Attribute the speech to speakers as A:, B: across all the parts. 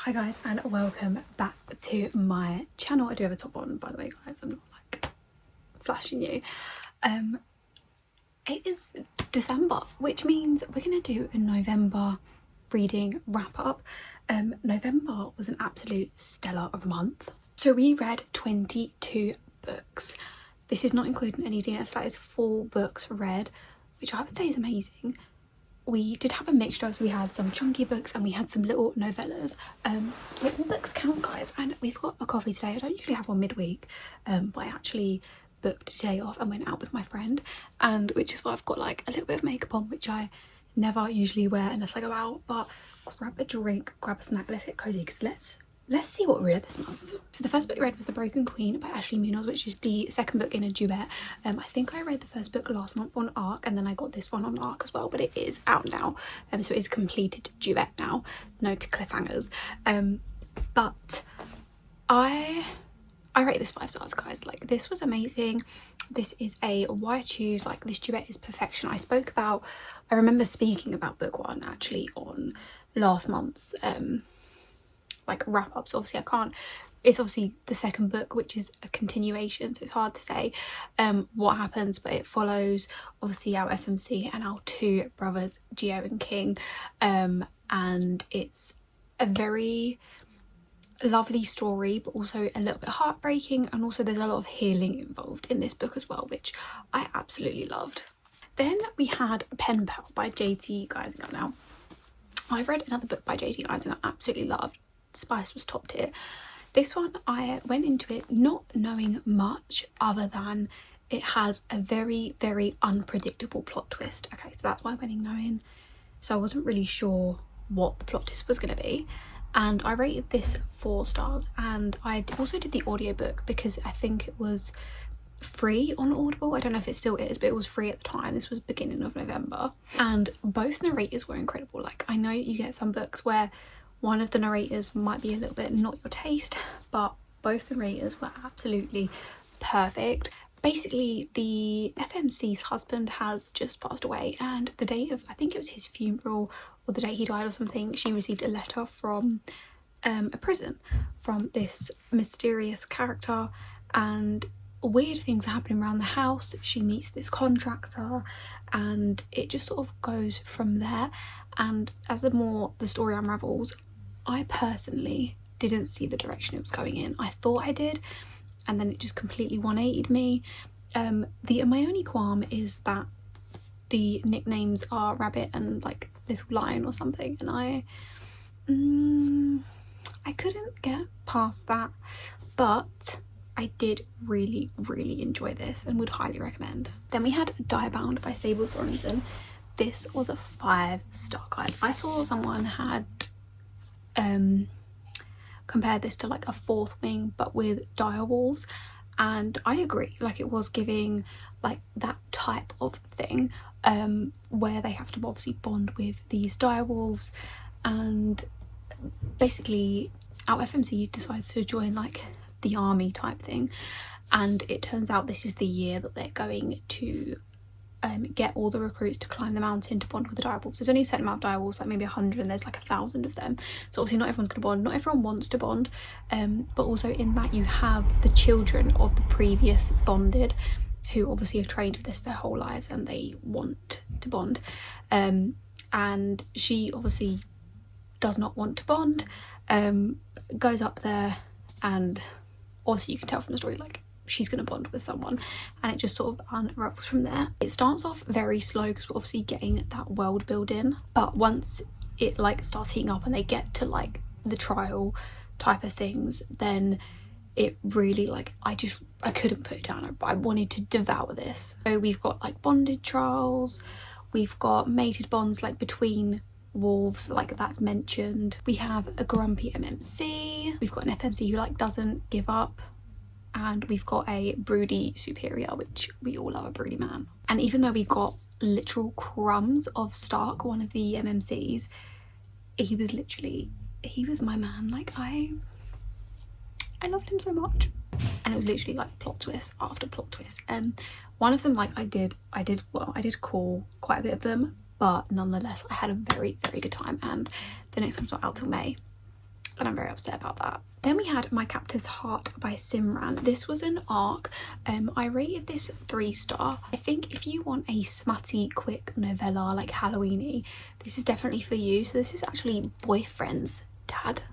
A: Hi guys, and welcome back to my channel. I do have a top on, by the way guys, I'm not like flashing you. It is December, which means we're gonna do a November reading wrap up. November was an absolute stellar of a month. So we read 22 books. This is not including any DNFs, that is full books read, which I would say is amazing. We did have a mixture, so we had some chunky books and we had some little novellas. Little books count, guys, and we've got a coffee today. I don't usually have one midweek, but I actually booked a day off and went out with my friend, and which is why I've got like a little bit of makeup on, which I never usually wear unless I go out. But grab a drink, grab a snack, let's get cozy, because let's see what we read this month. So the first book we read was The Broken Queen by Ashley Munoz, which is the second book in a duet. I think I read the first book last month on ARC, and then I got this one on ARC as well, but it is out now. So it is a completed duet now. No to cliffhangers. But I rate this 5 stars, guys. Like, this was amazing. This is a why choose, like this duet is perfection. I remember speaking about book one actually on last month's like wrap ups. Obviously it's obviously the second book, which is a continuation, so it's hard to say what happens, but it follows obviously our FMC and our two brothers, Gio and King, and it's a very lovely story, but also a little bit heartbreaking, and also there's a lot of healing involved in this book as well, which I absolutely loved. Then we had Pen Pal by JT Geisinger. Now I've read another book by JT Geisinger I absolutely loved. Spice was top tier. This one I went into it not knowing much other than it has a very, very unpredictable plot twist. Okay, so that's why I went in knowing, so I wasn't really sure what the plot twist was going to be, and I rated this 4 stars. And I also did the audiobook because I think it was free on Audible. I don't know if it still is, but it was free at the time. This was beginning of November, and both narrators were incredible. Like, I know you get some books where one of the narrators might be a little bit not your taste, but both narrators were absolutely perfect. Basically, the FMC's husband has just passed away, and the day of, I think it was his funeral or the day he died or something, she received a letter from a prison from this mysterious character, and weird things are happening around the house. She meets this contractor and it just sort of goes from there. And as the story unravels, I personally didn't see the direction it was going in. I thought I did, and then it just completely 180'd me. My only qualm is that the nicknames are Rabbit and like Little Lion or something, and I couldn't get past that, but I did really, really enjoy this and would highly recommend. Then we had Diabound by Sable Sorensen. This was a 5-star, guys. I saw someone had compared this to like a Fourth Wing but with dire wolves, and I agree. Like, it was giving like that type of thing where they have to obviously bond with these dire wolves, and basically our FMC decides to join like the army type thing, and it turns out this is the year that they're going to get all the recruits to climb the mountain to bond with the direwolves. There's only a certain amount of direwolves, like maybe 100, and there's like 1,000 of them, so obviously not everyone's gonna bond, not everyone wants to bond, but also in that you have the children of the previous bonded who obviously have trained for this their whole lives and they want to bond, and she obviously does not want to bond, goes up there, and obviously you can tell from the story like she's gonna bond with someone, and it just sort of unravels from there. It starts off very slow because we're obviously getting that world building, but once it like starts heating up and they get to like the trial type of things, then it really like I couldn't put it down. I wanted to devour this. So we've got like bonded trials, we've got mated bonds like between wolves, like that's mentioned. We have a grumpy MMC, we've got an FMC who like doesn't give up, and we've got a broody superior, which we all love a broody man. And even though we got literal crumbs of Stark, one of the MMCs, he was my man. Like, I loved him so much, and it was literally like plot twist after plot twist. One of them, like I did call quite a bit of them, but nonetheless I had a very, very good time, and the next one's not out till May. and I'm very upset about that. Then we had My Captor's Heart by Simran. This was an arc. I rated this 3-star. I think if you want a smutty, quick novella, like Halloweeny, this is definitely for you. So this is actually Boyfriend's dad.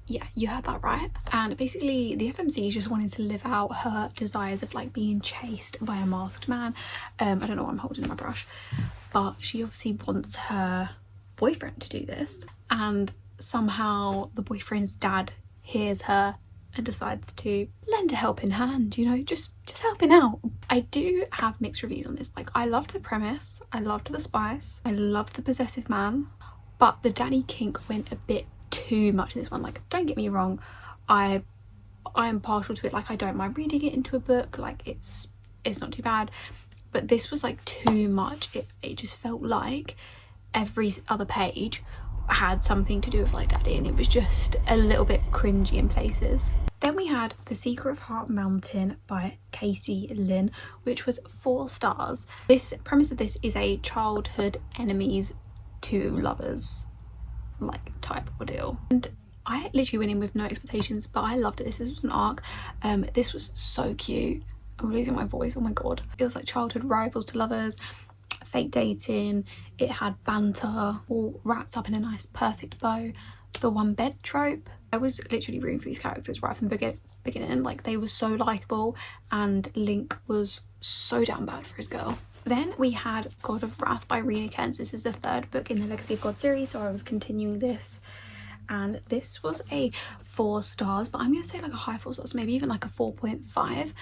A: Yeah, you heard that right. And basically the FMC is just wanting to live out her desires of like being chased by a masked man. I don't know why I'm holding my brush, but she obviously wants her boyfriend to do this, and somehow the boyfriend's dad hears her and decides to lend a helping hand, you know, just helping out. I do have mixed reviews on this. Like, I loved the premise, I loved the spice, I loved the possessive man, but the daddy kink went a bit too much in this one. Like, don't get me wrong, I am partial to it. Like, I don't mind reading it into a book, like it's not too bad, but this was like too much. It just felt like every other page had something to do with like daddy, and it was just a little bit cringy in places. Then we had The Secret of Heart Mountain by Casey Lynn, which was 4 stars. This premise of this is a childhood enemies to lovers like type ordeal, and I literally went in with no expectations, but I loved it. This was an arc. This was so cute. I'm losing my voice, oh my god. It was like childhood rivals to lovers, fake dating, it had banter, all wrapped up in a nice perfect bow. The one bed trope, I was literally rooting for these characters right from the beginning. Like, they were so likable, and Link was so down bad for his girl. Then we had God of Wrath by Rena Kent. This is the 3rd book in the Legacy of God series, so I was continuing this, and this was a 4 stars, but I'm gonna say like a high 4 stars, maybe even like a 4.5.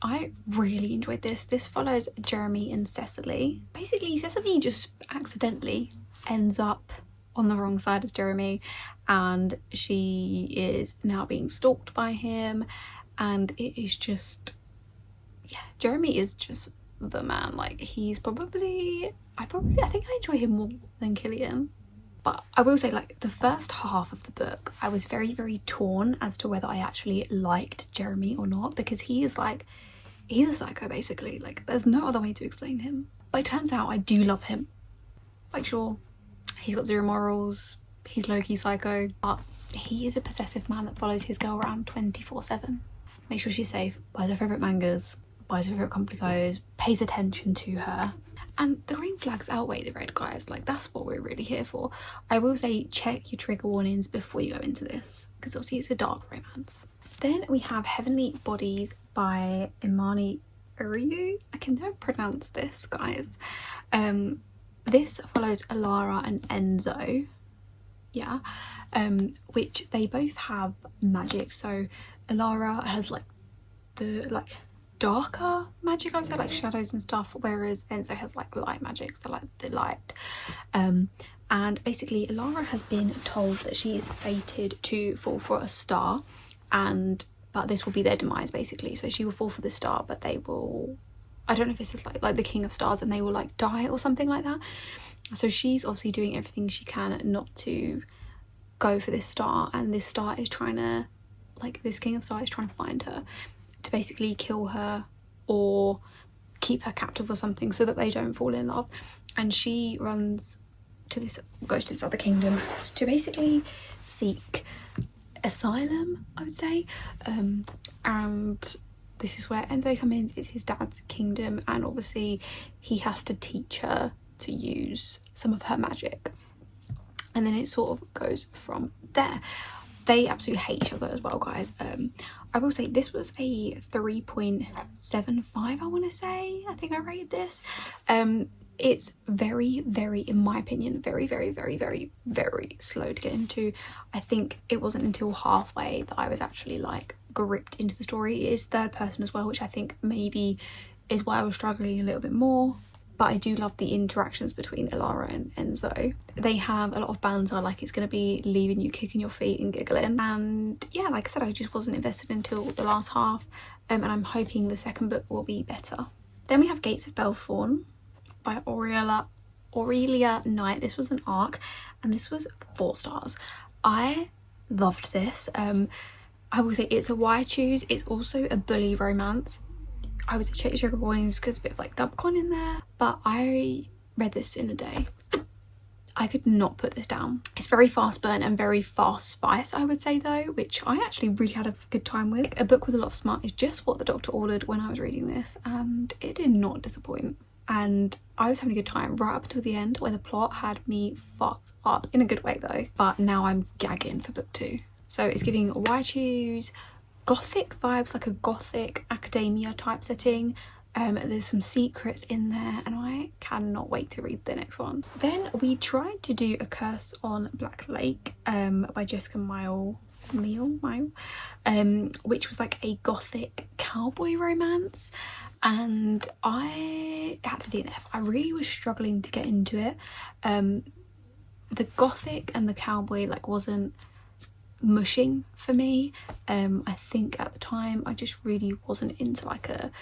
A: I really enjoyed this. This follows Jeremy and Cecily. Basically Cecily just accidentally ends up on the wrong side of Jeremy, and she is now being stalked by him, and it is just, yeah, Jeremy is just the man. Like, he's probably, I think I enjoy him more than Killian. But I will say, like, the first half of the book, I was very, very torn as to whether I actually liked Jeremy or not, because he is like, he's a psycho basically. Like, there's no other way to explain him. But it turns out I do love him. Like, sure, he's got 0 morals, he's low-key psycho, but he is a possessive man that follows his girl around 24/7. Makes sure she's safe, buys her favourite mangas, buys her favourite complicos, pays attention to her. And the green flags outweigh the red, guys. Like, that's what we're really here for. I will say, check your trigger warnings before you go into this, because obviously it's a dark romance. Then we have Heavenly Bodies by Imani Uriu. I can never pronounce this, guys. This follows Alara and Enzo, yeah, which they both have magic. So Alara has like the darker magic, I would say, like shadows and stuff, whereas Enzo has like light magic, so like the light. And basically Alara has been told that she is fated to fall for a star, but this will be their demise basically. So she will fall for the star, but they will, I don't know if this is like the King of Stars, and they will like die or something like that. So she's obviously doing everything she can not to go for this star, and this star is trying to, like, this King of Stars is trying to find her to basically kill her or keep her captive or something, so that they don't fall in love. And she goes to this other kingdom to basically seek asylum, I would say. And this is where Enzo comes in. It's his dad's kingdom, and obviously he has to teach her to use some of her magic, and then it sort of goes from there. They absolutely hate each other as well, guys. I will say this was a 3.75, I want to say. I think I rated this. It's very, very, in my opinion, very, very, very, very, very slow to get into. I think it wasn't until halfway that I was actually like gripped into the story. It is 3rd person as well, which I think maybe is why I was struggling a little bit more. But I do love the interactions between Alara and Enzo. They have a lot of banter, like it's going to be leaving you kicking your feet and giggling. And yeah, like I said, I just wasn't invested until the last half, and I'm hoping the 2nd book will be better. Then we have Gates of Belthorn by Aurelia Knight. This was an arc, and this was 4 stars. I loved this. I will say it's a why choose. It's also a bully romance. I was check trigger warnings because a bit of like dubcon in there, but I read this in a day. I could not put this down. It's very fast burn and very fast spice, I would say though, which I actually really had a good time with. A book with a lot of smut is just what the doctor ordered when I was reading this, and it did not disappoint. And I was having a good time right up until the end, where the plot had me fucked up, in a good way though. But now I'm gagging for book 2. So it's giving Why Choose gothic vibes, like a gothic academia type setting. There's some secrets in there, and I cannot wait to read the next one. Then we tried to do A Curse on Black Lake by Jessica Meile, which was like a gothic cowboy romance, and I had to DNF. I really was struggling to get into it. The gothic and the cowboy like wasn't mushing for me. I think at the time I just really wasn't into like a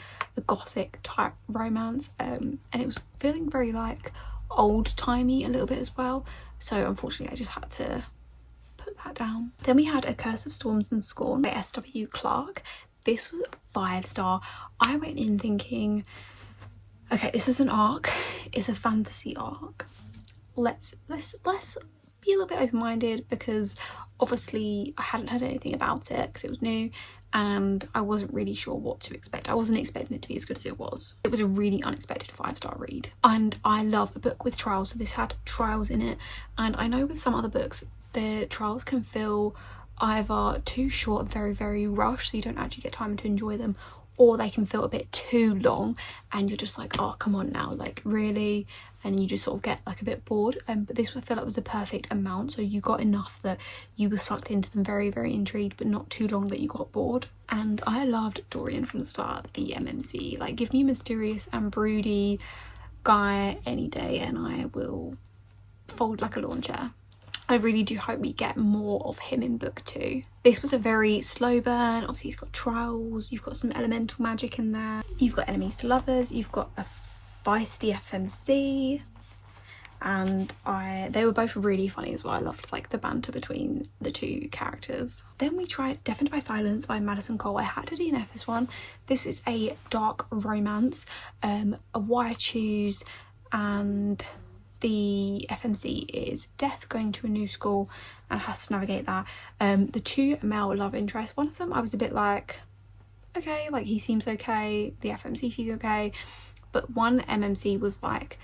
A: gothic type romance, and it was feeling very like old-timey a little bit as well, so unfortunately I just had to put that down. Then we had A Curse of Storms and Scorn by S.W. Clarke. This was 5-star. I went in thinking, okay, this is an arc, it's a fantasy arc, let's be a little bit open-minded, because obviously I hadn't heard anything about it because it was new and I wasn't really sure what to expect. I wasn't expecting it to be as good as it was. It was a really unexpected 5-star read, and I love a book with trials, so this had trials in it, and I know with some other books the trials can feel either too short, very, very rushed, so you don't actually get time to enjoy them, or they can feel a bit too long and you're just like, oh come on now, like really, and you just sort of get like a bit bored. But this would feel like it was the perfect amount, so you got enough that you were sucked into them, very, very intrigued, but not too long that you got bored. And I loved Dorian from the start, the MMC. Like, give me a mysterious and broody guy any day and I will fold like a lawn chair. I really do hope we get more of him in book 2. This was a very slow burn. Obviously he's got trials, you've got some elemental magic in there, you've got enemies to lovers, you've got a feisty FMC, and they were both really funny as well. I loved like the banter between the two characters. Then we tried Deafened by Silence by Madison Cole. I had to DNF this one. This is a dark romance, a Why Choose, and the FMC is Death going to a new school and has to navigate that. The two male love interests, one of them I was a bit like, okay, like he seems okay, the FMC seems okay, but one MMC was like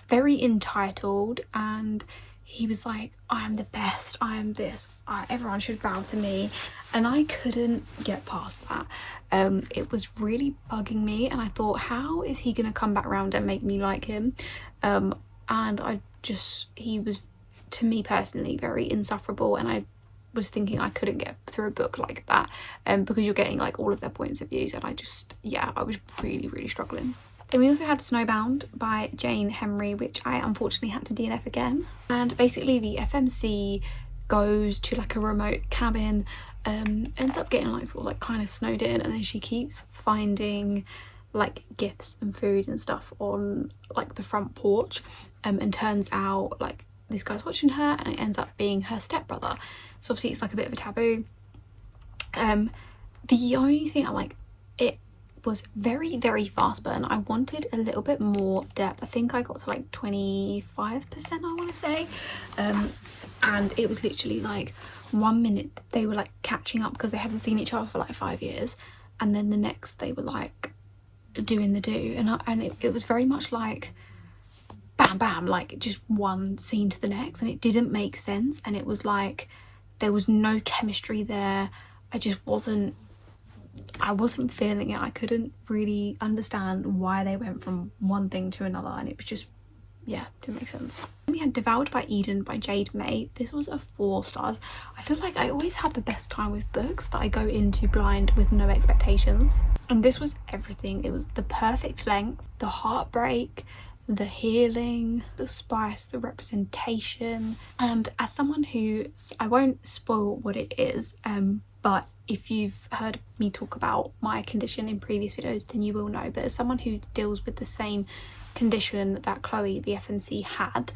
A: very entitled, and he was like, I am the best, I am this, everyone should bow to me, and I couldn't get past that. It was really bugging me, and I thought, how is he gonna come back around and make me like him? And he was, to me personally, very insufferable, and I was thinking I couldn't get through a book like that, because you're getting like all of their points of views, and I was really, really struggling. Then we also had Snowbound by Jane Henry, which I unfortunately had to DNF again. And basically the FMC goes to like a remote cabin, ends up getting like kind of snowed in, and then she keeps finding like gifts and food and stuff on like the front porch, and turns out like this guy's watching her, and it ends up being her stepbrother. So obviously it's like a bit of a taboo. The only thing it was very, very fast burn. I wanted a little bit more depth. I think I got to like 25%, I want to say, and it was literally like 1 minute they were like catching up because they hadn't seen each other for like 5 years, and then the next they were like doing the do, and it was very much like bam bam, like just one scene to the next, and it didn't make sense, and it was like there was no chemistry there. I wasn't feeling it. I couldn't really understand why they went from one thing to another, and it was just, yeah, didn't make sense. We had Devoured by Eden by Jade May. This was a 4 stars. I feel like I always have the best time with books that I go into blind with no expectations, and this was everything. It was the perfect length, the heartbreak, the healing, the spice, the representation, and as someone who, I won't spoil what it is, but if you've heard me talk about my condition in previous videos, then you will know. But as someone who deals with the same condition that Chloe, the FMC, had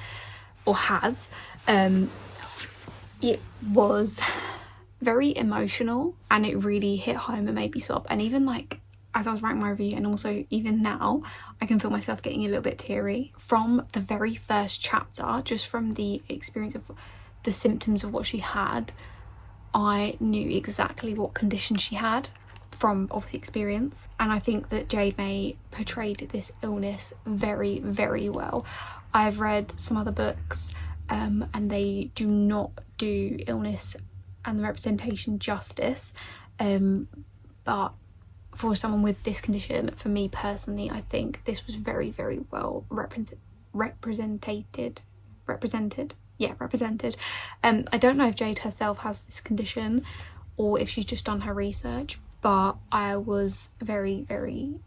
A: or has, it was very emotional, and it really hit home and made me sob. And even like as I was writing my review, and also even now, I can feel myself getting a little bit teary. From the very first chapter, just from the experience of the symptoms of what she had, I knew exactly what condition she had from obviously experience. And I think that Jade May portrayed this illness very, very well. I've read some other books and they do not do illness and the representation justice, but for someone with this condition, for me personally, I think this was very, very well represented. I don't know if Jade herself has this condition or if she's just done her research, but I was very, very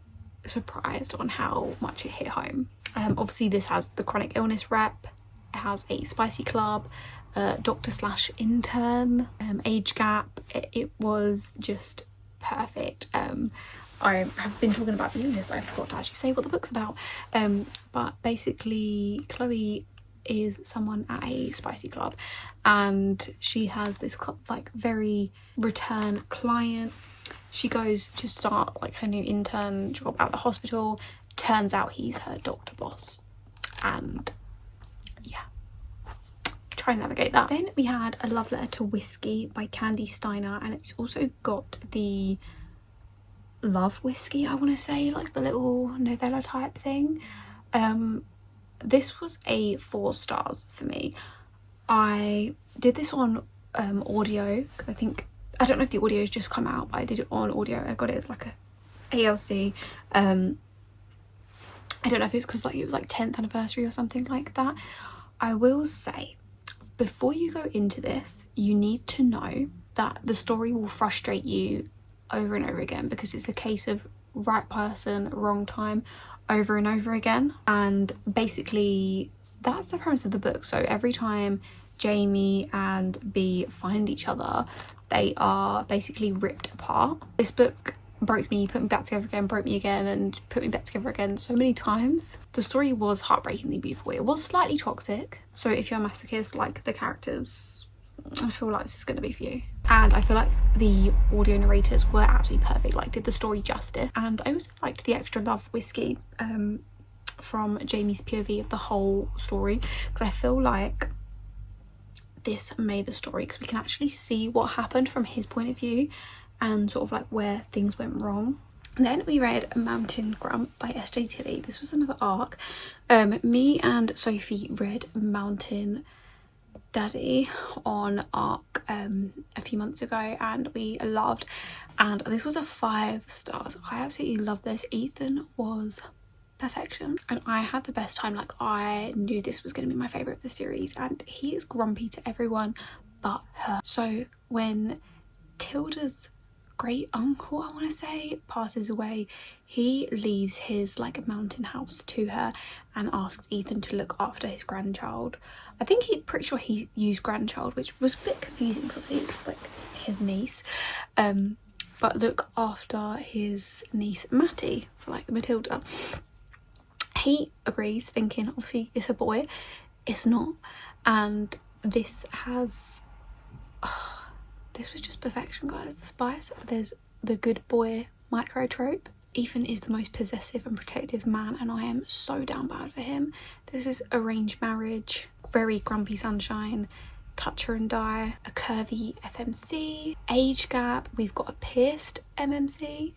A: surprised on how much it hit home. Obviously this has the chronic illness rep, it has a spicy club, doctor/intern, age gap. It was just perfect. I have been talking about the illness, I forgot to actually say what the book's about, but basically Chloe is someone at a spicy club and she has this like very return client. She goes to start like her new intern job at the hospital, turns out he's her doctor boss, and yeah, try and navigate that. Then we had A Love Letter to Whiskey by Candy Steiner, and it's also got the Love Whiskey, I want to say, like the little novella type thing. This was a 4 stars for me. I did this on audio because I don't know if the audio has just come out, but I did it on audio. I got it as like a ALC. I don't know if it's because like it was like 10th anniversary or something like that. I will say, before you go into this, you need to know that the story will frustrate you over and over again because it's a case of right person, wrong time, over and over again. And basically that's the premise of the book. So every time Jamie and B find each other, they are basically ripped apart. This book broke me, put me back together again, broke me again, and put me back together again so many times. The story was heartbreakingly beautiful. It was slightly toxic, so if you're a masochist like the characters, I feel like this is going to be for you. And I feel like the audio narrators were absolutely perfect, like did the story justice. And I also liked the extra love whiskey from Jamie's POV of the whole story, because I feel like this made the story because we can actually see what happened from his point of view and sort of like where things went wrong. And then we read Mountain Grump by S.J. Tilley. This was another arc. Me and Sophie read Mountain Daddy on arc a few months ago and we loved, and this was a 5 stars. I absolutely love this. Ethan was perfection and I had the best time. Like, I knew this was going to be my favourite of the series, and he is grumpy to everyone but her. So when Tilda's great uncle, I want to say, passes away, he leaves his like mountain house to her and asks Ethan to look after his grandchild. I think pretty sure he used grandchild, which was a bit confusing because obviously it's like his niece, but look after his niece Matty for like Matilda. He agrees, thinking obviously it's a boy. It's not. And this has this was just perfection, guys. The spice. There's the good boy microtrope. Ethan is the most possessive and protective man, and I am so down bad for him. This is arranged marriage, very grumpy sunshine, touch her and die, a curvy FMC, age gap. We've got a pierced MMC.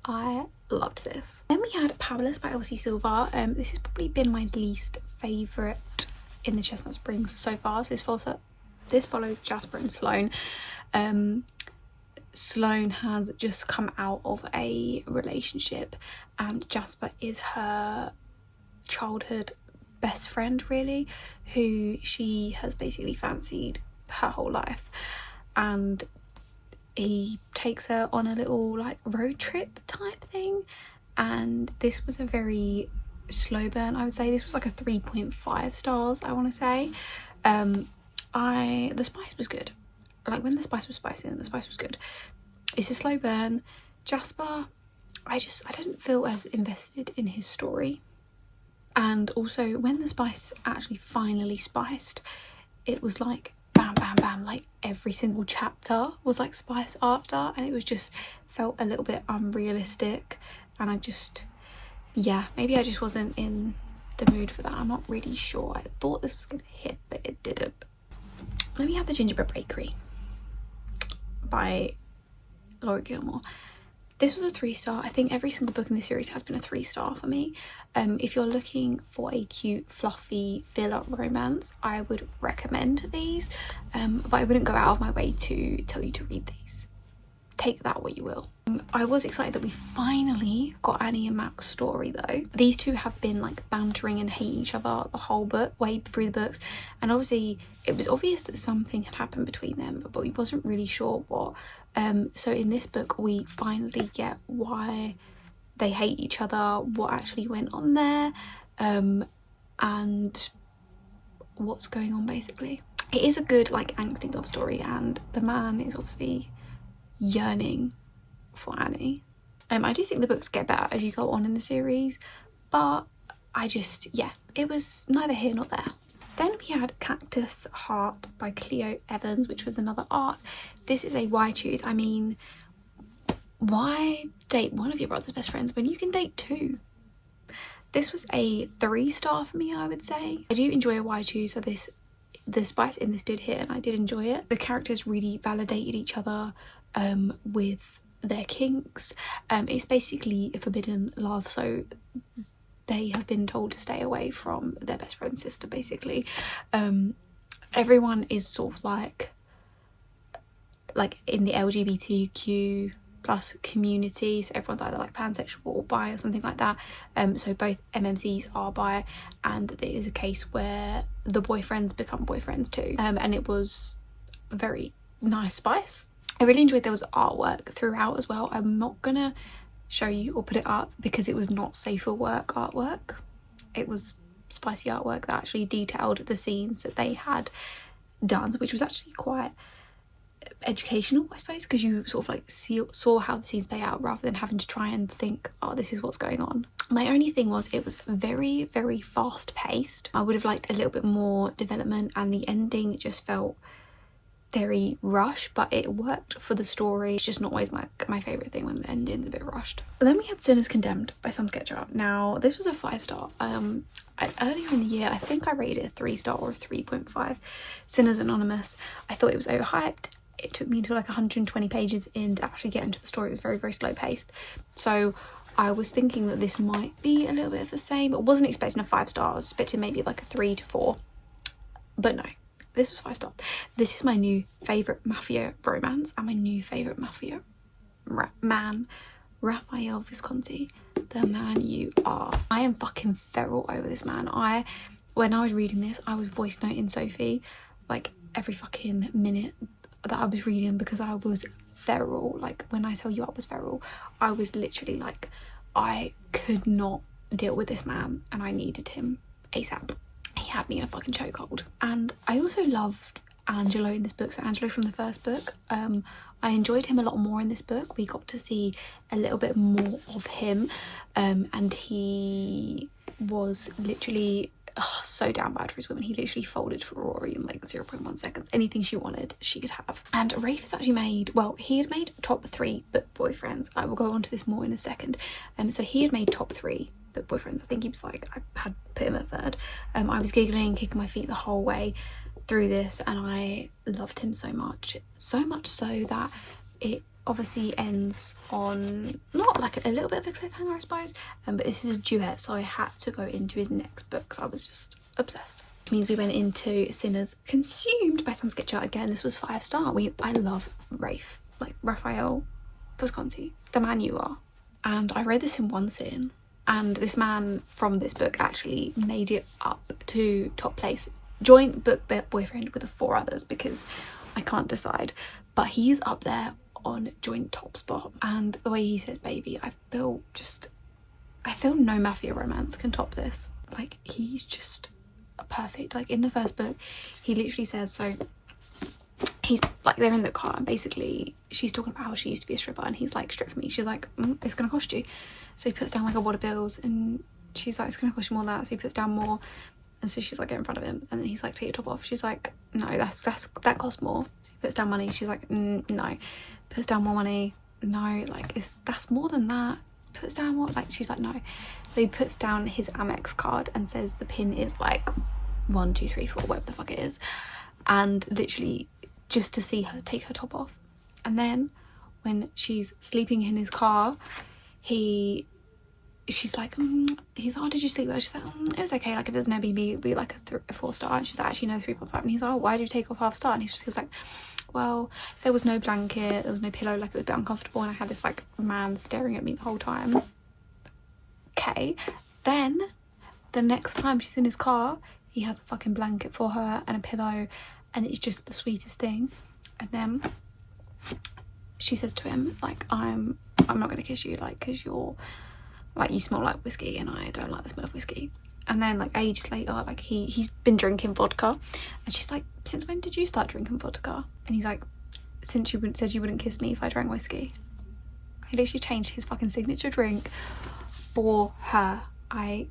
A: I loved this. Then we had Powerless by Elsie Silver. This has probably been my least favourite in the Chestnut Springs so far. So this follows Jasper and Sloane. Sloane has just come out of a relationship and Jasper is her childhood best friend, really, who she has basically fancied her whole life, and he takes her on a little like road trip type thing, and this was a very slow burn. I would say this was like a 3.5 stars, I want to say. The spice was good. Like when the spice was spicy and the spice was good. It's a slow burn. Jasper, I didn't feel as invested in his story. And also when the spice actually finally spiced, it was like bam, bam, bam, like every single chapter was like spice after, and it was just felt a little bit unrealistic, and I just, yeah, maybe I just wasn't in the mood for that. I'm not really sure. I thought this was gonna hit, but it didn't. Then we have The Gingerbread Bakery by Laura Gilmore. This was a 3-star. I think every single book in this series has been a 3-star for me. If you're looking for a cute, fluffy, filler romance, I would recommend these, but I wouldn't go out of my way to tell you to read these. Take that what you will. I was excited that we finally got Annie and Mac's story though. These two have been like bantering and hating each other the whole book, way through the books, and obviously it was obvious that something had happened between them, but we wasn't really sure what. So in this book we finally get why they hate each other, what actually went on there, and what's going on basically. It is a good like angsty love story, and the man is obviously yearning for Annie. I do think the books get better as you go on in the series, but I just, yeah, it was neither here nor there. Then we had Cactus Heart by Cleo Evans, which was another art. This is a why choose. I mean, why date one of your brother's best friends when you can date two? This was a 3-star for me, I would say. I do enjoy a why choose, so the spice in this did hit and I did enjoy it. The characters really validated each other with their kinks. It's basically a forbidden love, so they have been told to stay away from their best friend's sister basically. Everyone is sort of like in the LGBTQ plus community, so everyone's either like pansexual or bi or something like that. So both MMCs are bi, and there is a case where the boyfriends become boyfriends too, and it was a very nice spice. I really enjoyed there was artwork throughout as well. I'm not gonna show you or put it up because it was not safe for work artwork. It was spicy artwork that actually detailed the scenes that they had done, which was actually quite educational, I suppose, because you sort of like saw how the scenes play out rather than having to try and think, oh, this is what's going on. My only thing was it was very, very fast paced. I would have liked a little bit more development, and the ending just felt very rushed, but it worked for the story. It's just not always my favourite thing when the ending's a bit rushed. But then we had Sinners Condemned by Sam Sketcher. Now this was a 5-star. Earlier in the year I think I rated it a 3-star or a 3.5. Sinners Anonymous. I thought it was overhyped. It took me to like 120 pages in to actually get into the story. It was very, very slow paced, so I was thinking that this might be a little bit of the same. I wasn't expecting a 5-star. I was expecting maybe like a 3 to 4, but no, this was 5-star. This is my new favourite mafia romance and my new favourite mafia man, Raphael Visconti, the man you are. I am fucking feral over this man. When I was reading this, I was voice noting Sophie like every fucking minute that I was reading because I was feral. Like when I tell you I was feral, I was literally like, I could not deal with this man and I needed him ASAP. He had me in a fucking chokehold. And I also loved Angelo in this book. So Angelo from the first book, I enjoyed him a lot more in this book. We got to see a little bit more of him, and he was literally so down bad for his women. He literally folded for Rory in like 0.1 seconds. Anything she wanted, she could have. And Rafe has actually made, well, he had made top 3 book boyfriends. I will go on to this more in a second. So he had made top 3 book boyfriends. I think he was like, I had put him at 3rd. I was giggling, kicking my feet the whole way through this, and I loved him so much so that it obviously ends on not like a little bit of a cliffhanger, I suppose, but this is a duet, so I had to go into his next book because I was just obsessed. It means we went into Sinners Consumed by Sam Sketcher. Again, this was 5-star. I love Rafe, like Raphael Visconti, the man you are. And I read this in one sitting, and this man from this book actually made it up to top place, joint book boyfriend with the 4 others because I can't decide, but he's up there on joint top spot. And the way he says baby, I feel no mafia romance can top this. Like, he's just perfect. Like in the first book he literally says, so he's like, they're in the car and basically she's talking about how she used to be a stripper and he's like, strip for me. She's like, it's gonna cost you. So he puts down like a wad of bills and she's like, it's gonna cost you more than that. So he puts down more And so she's like, get in front of him, and then he's like, take your top off. She's like, no, that costs more. So he puts down money. She's like, no. Puts down more money. No, like that's more than that. Puts down more, like, she's like, no. So he puts down his Amex card and says the pin is like 1 2 3 4, whatever the fuck it is, and literally just to see her take her top off. And then when she's sleeping in his car, she's like, he's like, oh, did you sleep well? She's like, it was okay, like if it was an Airbnb it'd be like a 4-star. And she's like, actually no, 3.5. And he's like, oh, why did you take off half star? And he was like, well, there was no blanket, there was no pillow, like it was a bit uncomfortable, and I had this like man staring at me the whole time. Okay, then the next time she's in his car, he has a fucking blanket for her and a pillow, and it's just the sweetest thing. And then she says to him, like, I'm not gonna kiss you, like, because you're like, you smell like whiskey and I don't like the smell of whiskey. And then like ages later, like he's been drinking vodka, and she's like, since when did you start drinking vodka? And he's like, since you said you wouldn't kiss me if I drank whiskey. He literally changed his fucking signature drink for her. I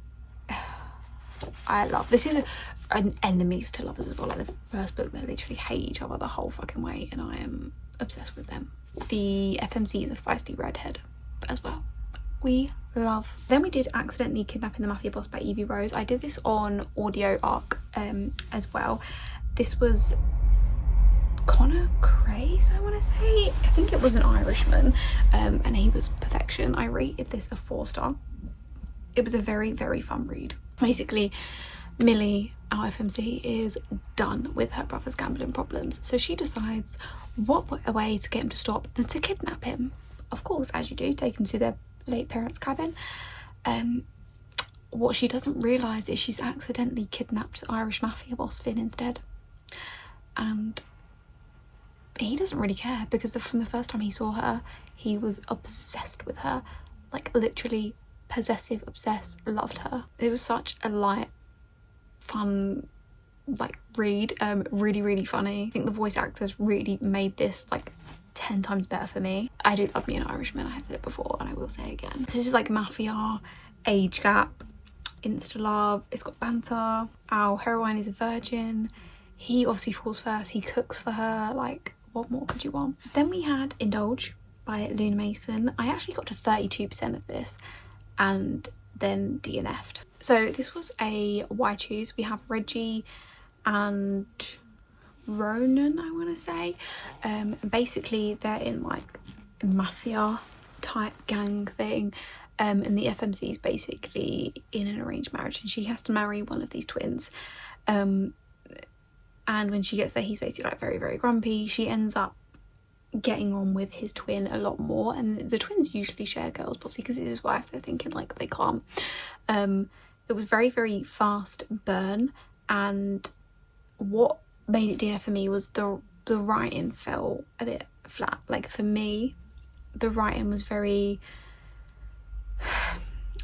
A: love, this is an enemies to lovers as well. Like the first book, they literally hate each other the whole fucking way, and I am obsessed with them. The FMC is a feisty redhead as well. We love. Then we did Accidentally Kidnapping the Mafia Boss by Evie Rose. I did this on audio arc as well. This was Connor Craze, I want to say. I think it was an Irishman, and he was perfection. I rated this a 4-star. It was a very, very fun read. Basically, Millie, our FMC, is done with her brother's gambling problems, so she decides what a way to get him to stop than to kidnap him. Of course, as you do, take him to their late parents' cabin. What she doesn't realise is she's accidentally kidnapped the Irish mafia boss Finn instead, and he doesn't really care, because from the first time he saw her, he was obsessed with her, like literally possessive, obsessed, loved her. It was such a light, fun like read, really, really funny. I think the voice actors really made this like 10 times better for me. I do love me an Irishman, I have said it before and I will say it again. This is like mafia, age gap, insta love, it's got banter. Our heroine is a virgin. He obviously falls first, he cooks for her, like what more could you want? Then we had Indulge by Luna Mason. I actually got to 32% of this and then DNF'd. So this was a why choose. We have Reggie and Ronan, I want to say. Basically they're in like a mafia type gang thing, and the FMC is basically in an arranged marriage and she has to marry one of these twins, and when she gets there he's basically like very, very grumpy. She ends up getting on with his twin a lot more, and the twins usually share girls, but obviously because it's his wife they're thinking like they can't. It was very, very fast burn, and what made it DNF for me was the writing felt a bit flat. Like for me the writing was very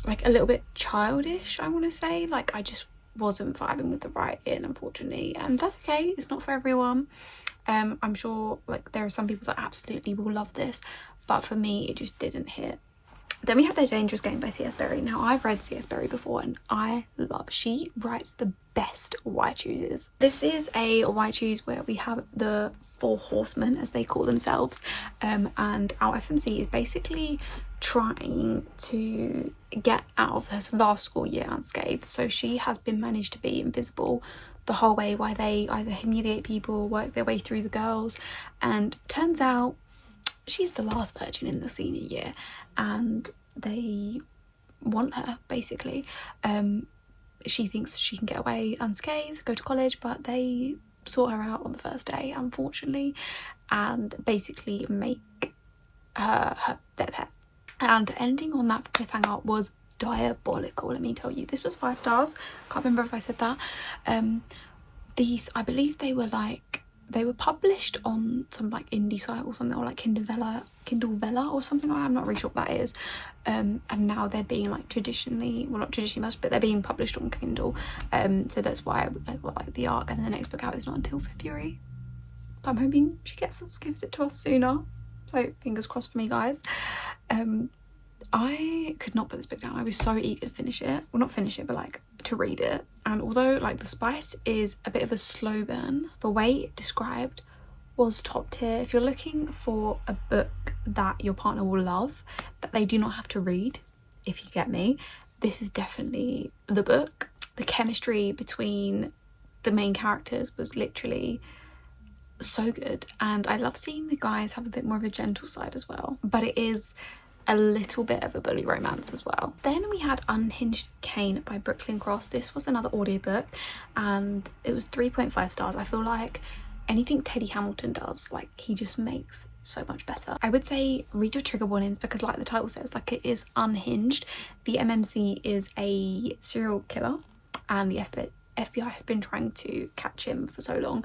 A: like a little bit childish, I want to say. Like I just wasn't vibing with the writing, unfortunately, and that's okay, it's not for everyone. I'm sure like there are some people that absolutely will love this, but for me it just didn't hit. Then we have The Dangerous Game by C.S. Berry. Now I've read C.S. Berry before and I love, she writes the best why chooses. This is a why choose where we have the 4 horsemen as they call themselves, and our FMC is basically trying to get out of her last school year unscathed. So she has been managed to be invisible the whole way while they either humiliate people, work their way through the girls, and turns out she's the last virgin in the senior year and they want her basically. She thinks she can get away unscathed, go to college, but they sort her out on the first day, unfortunately, and basically make her their pet. And ending on that cliffhanger was diabolical, let me tell you. This was 5 stars, can't remember if I said that. These, I believe they were published on some like indie site or something, or like Kindle Vella or something like that. I'm not really sure what that is. And now they're being like traditionally, well not traditionally much, but they're being published on Kindle. So that's why I got like the arc, and then the next book out is not until February. But I'm hoping she gives it to us sooner. So fingers crossed for me, guys. I could not put this book down. I was so eager to finish it. Well, not finish it, but like to read it. And although like the spice is a bit of a slow burn, the way it described was top tier. If you're looking for a book that your partner will love, that they do not have to read, if you get me, this is definitely the book. The chemistry between the main characters was literally so good, and I love seeing the guys have a bit more of a gentle side as well, but it is a little bit of a bully romance as well. Then we had Unhinged Cane by Brooklyn Cross. This was another audiobook and it was 3.5 stars. I feel like anything Teddy Hamilton does, like, he just makes so much better. I would say read your trigger warnings, because like the title says, like, it is unhinged. The MMC is a serial killer and the FBI have been trying to catch him for so long.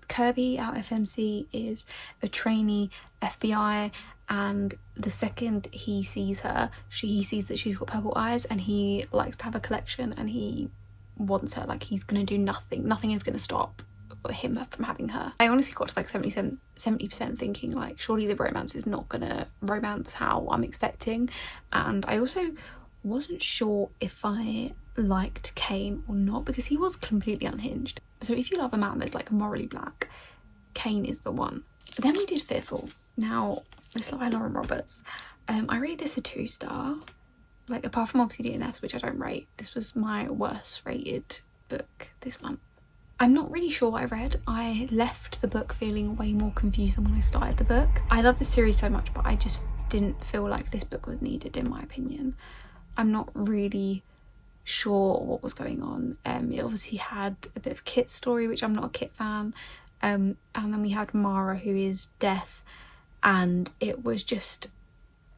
A: Kirby, our FMC, is a trainee FBI, and the second he sees her, he sees that she's got purple eyes, and he likes to have a collection and he wants her. Like, he's gonna do nothing is gonna stop him from having her. I honestly got to like 70% thinking, like, surely the romance is not gonna romance how I'm expecting. And I also wasn't sure if I liked Kane or not, because he was completely unhinged. So if you love a man that's like morally black, Kane is the one. Then we did Fearful. Now, this is by Lauren Roberts. I rate this a 2-star. Like, apart from obviously DNFs, which I don't rate, this was my worst rated book this month. I'm not really sure what I read. I left the book feeling way more confused than when I started the book. I love the series so much, but I just didn't feel like this book was needed, in my opinion. I'm not really sure what was going on. It obviously had a bit of Kit's story, which I'm not a Kit fan. And then we had Mara, who is Death, and it was just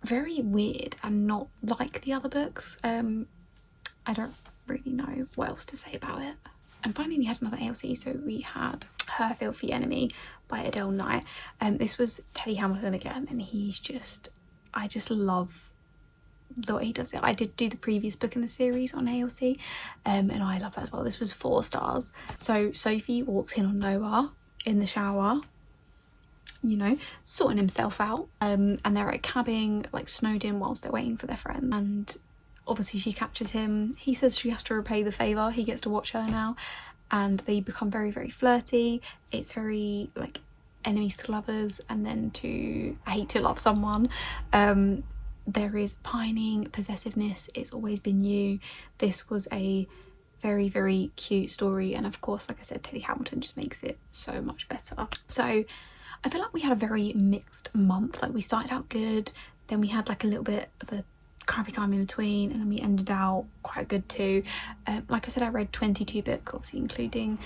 A: very weird and not like the other books. I don't really know what else to say about it. And finally we had another ALC, so we had Her Filthy Enemy by Adele Knight. This was Teddy Hamilton again, and he's just, I just love the way he does it. I did do the previous book in the series on ALC, and I love that as well. This was 4 stars. So Sophie walks in on Noah in the shower, you know, sorting himself out, and they're at cabbing, like snowed in, whilst they're waiting for their friend, and obviously she captures him. He says she has to repay the favour, he gets to watch her now, and they become very, very flirty. It's very like enemies to lovers, and then to hate to love someone. There is pining, possessiveness, it's always been you. This was a very, very cute story, and of course, like I said, Teddy Hamilton just makes it so much better. So I feel like we had a very mixed month. Like, we started out good, then we had like a little bit of a crappy time in between, and then we ended out quite good too. Like I said, I read 22 books, obviously including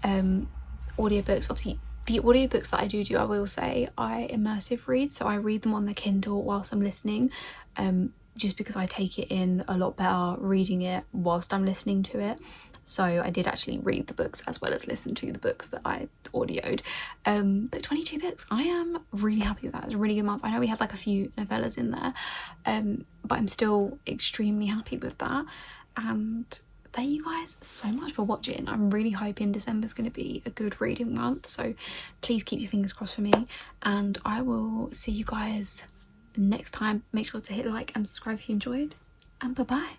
A: audiobooks. Obviously the audiobooks that I do, I will say, I immersive read, so I read them on the Kindle whilst I'm listening, just because I take it in a lot better reading it whilst I'm listening to it. So I did actually read the books as well as listen to the books that I audioed. But 22 books, I am really happy with that. It's a really good month. I know we had like a few novellas in there, but I'm still extremely happy with that. And thank you guys so much for watching. I'm really hoping December's going to be a good reading month, so please keep your fingers crossed for me, and I will see you guys next time. Make sure to hit like and subscribe if you enjoyed, and bye bye.